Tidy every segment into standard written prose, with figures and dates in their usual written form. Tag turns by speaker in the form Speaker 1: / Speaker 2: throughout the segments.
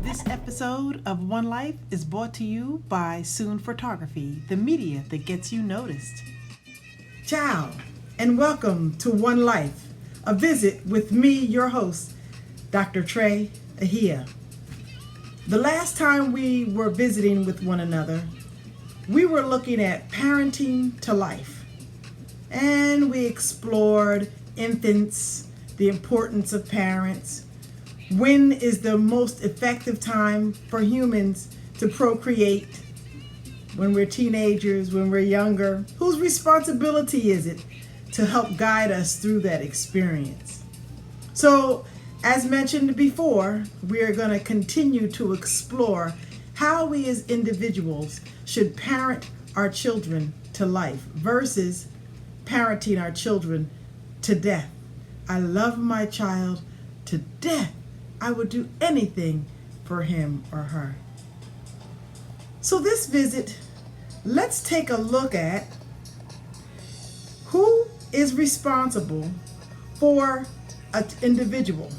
Speaker 1: This episode of One Life is brought to you by Soon Photography, the media that gets you noticed. Ciao, and welcome to One Life, a visit with me, your host, Dr. Trey Ahia. The last time we were visiting with one another, we were looking at parenting to life, and we explored infants, the importance of parents, when is the most effective time for humans to procreate, when we're teenagers, when we're younger, whose responsibility is it to help guide us through that experience? So, as mentioned before, we are going to continue to explore how we as individuals should parent our children to life versus parenting our children to death. I love my child to death. I would do anything for him or her. So this visit, let's take a look at who is responsible for an individual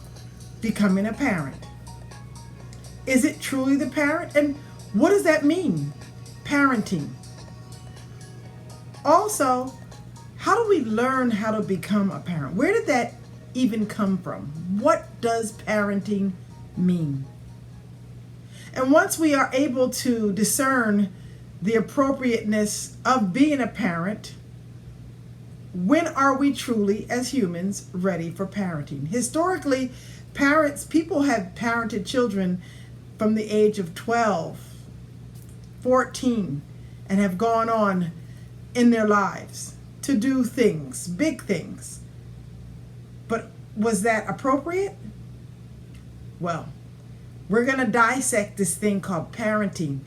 Speaker 1: becoming a parent. Is it truly the parent? And what does that mean, parenting? Also, how do we learn how to become a parent? Where did that even come from? What does parenting mean? And once we are able to discern the appropriateness of being a parent, when are we truly, as humans, ready for parenting? Historically, people have parented children from the age of 12, 14, and have gone on in their lives to do things, big things. But was that appropriate? Well, we're going to dissect this thing called parenting.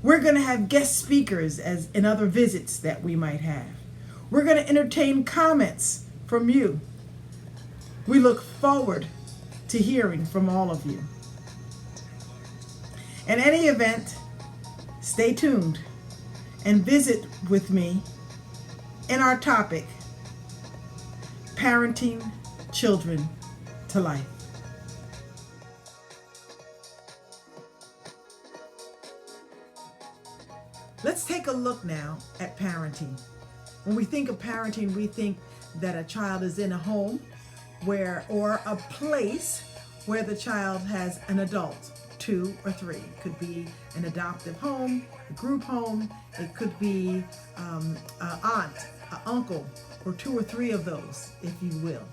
Speaker 1: We're going to have guest speakers as in other visits that we might have. We're going to entertain comments from you. We look forward to hearing from all of you. In any event, stay tuned and visit with me in our topic, parenting children to life. Let's take a look now at parenting. When we think of parenting, we think that a child is in a home or a place where the child has an adult, 2 or 3. It could be an adoptive home, a group home. It could be an aunt, an uncle, or 2 or 3 of those, if you will.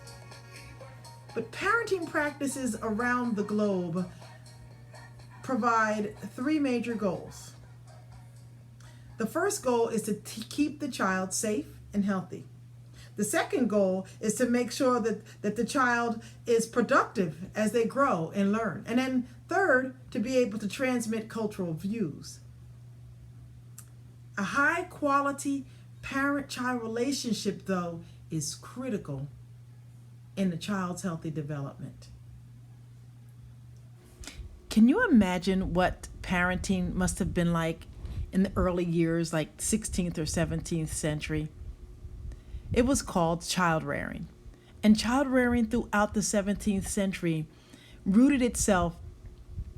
Speaker 1: But parenting practices around the globe provide 3 major goals. The first goal is to keep the child safe and healthy. The second goal is to make sure that the child is productive as they grow and learn. And then third, to be able to transmit cultural views. A high quality parent-child relationship, though, is critical in the child's healthy development. Can you imagine what parenting must have been like in the early years, like 16th or 17th century? It was called child rearing. And child rearing throughout the 17th century rooted itself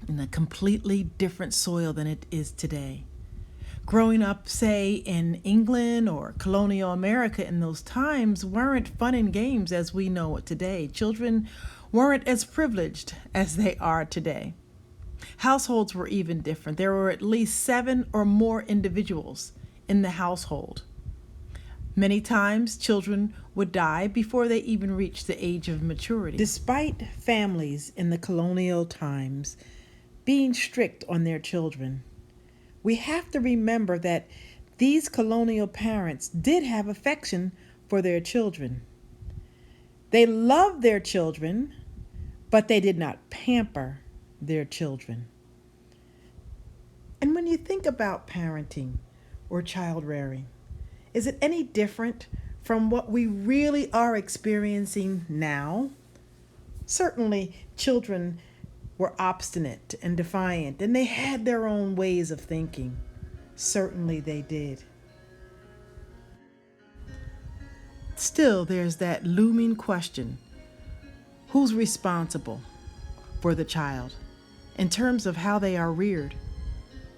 Speaker 1: in a completely different soil than it is today. Growing up, say, in England or colonial America in those times weren't fun and games as we know it today. Children weren't as privileged as they are today. Households were even different. There were at least 7 or more individuals in the household. Many times, children would die before they even reached the age of maturity. Despite families in the colonial times being strict on their children, we have to remember that these colonial parents did have affection for their children. They loved their children, but they did not pamper their children. And when you think about parenting or child rearing, is it any different from what we really are experiencing now? Certainly, children were obstinate and defiant, and they had their own ways of thinking. Certainly they did. Still, there's that looming question. Who's responsible for the child in terms of how they are reared?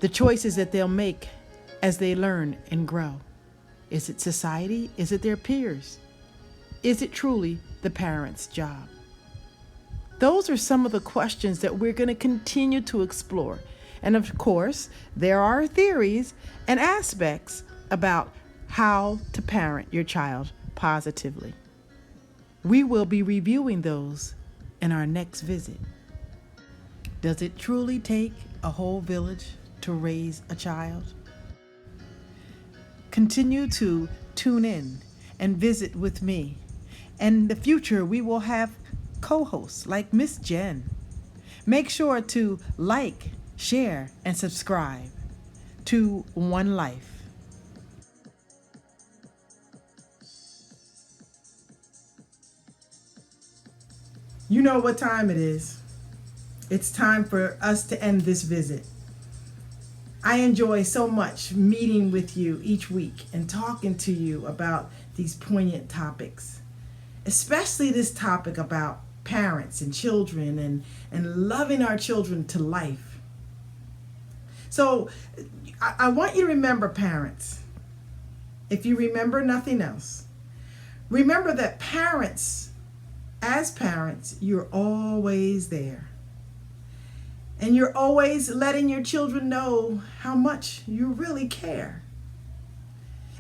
Speaker 1: The choices that they'll make as they learn and grow. Is it society? Is it their peers? Is it truly the parent's job? Those are some of the questions that we're going to continue to explore. And of course, there are theories and aspects about how to parent your child positively. We will be reviewing those in our next visit. Does it truly take a whole village to raise a child? Continue to tune in and visit with me. In the future, we will have co-hosts like Miss Jen. Make sure to like, share, and subscribe to One Life. You know what time it is. It's time for us to end this visit. I enjoy so much meeting with you each week and talking to you about these poignant topics, especially this topic about parents and children and loving our children to life. So I want you to remember, parents, if you remember nothing else, remember that as parents, you're always there. And you're always letting your children know how much you really care.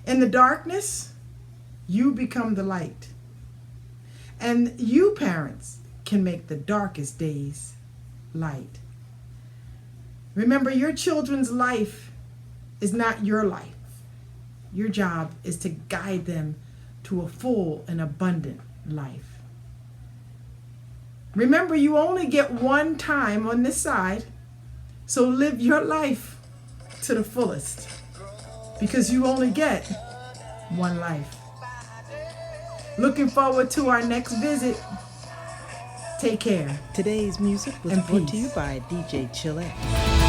Speaker 1: In the darkness, you become the light. And you, parents, can make the darkest days light. Remember, your children's life is not your life. Your job is to guide them to a full and abundant life. Remember, you only get one time on this side, so live your life to the fullest, because you only get one life. Looking forward to our next visit. Take care.
Speaker 2: Today's music was brought to you by DJ Chillette.